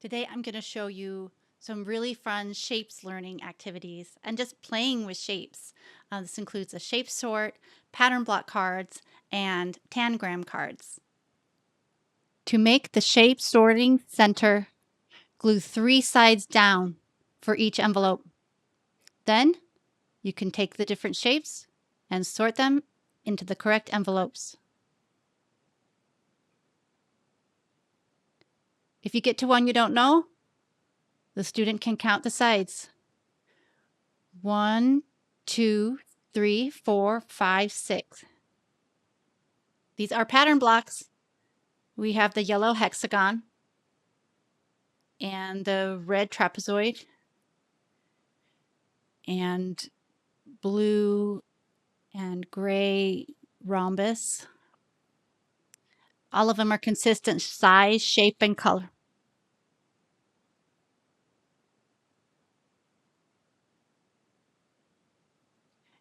Today I'm going to show you some really fun shapes learning activities and just playing with shapes. This includes a shape sort, pattern block cards, and tangram cards. To make the shape sorting center, glue 3 sides down for each envelope. Then you can take the different shapes and sort them into the correct envelopes. If you get to one you don't know, the student can count the sides. 1, 2, 3, 4, 5, 6. These are pattern blocks. We have the yellow hexagon and the red trapezoid and blue and gray rhombus. All of them are consistent size, shape, and color.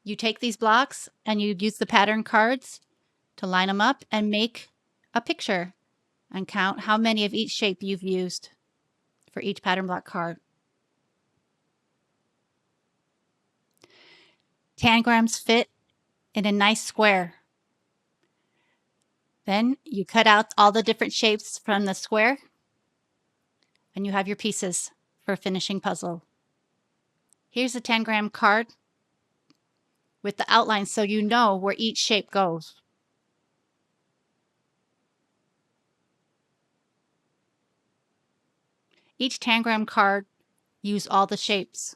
You take these blocks and you use the pattern cards to line them up and make a picture and count how many of each shape you've used for each pattern block card. Tangrams fit in a nice square. Then you cut out all the different shapes from the square and you have your pieces for a finishing puzzle. Here's a tangram card with the outline so you know where each shape goes. Each tangram card use all the shapes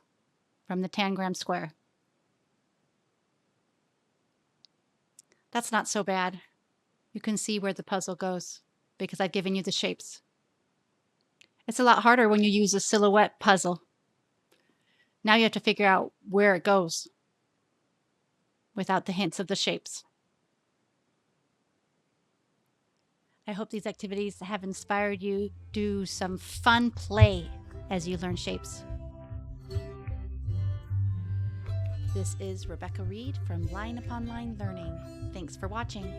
from the tangram square. That's not so bad. You can see where the puzzle goes because I've given you the shapes. It's a lot harder when you use a silhouette puzzle. Now you have to figure out where it goes without the hints of the shapes. I hope these activities have inspired you to do some fun play as you learn shapes. This is Rebecca Reed from Line Upon Line Learning. Thanks for watching.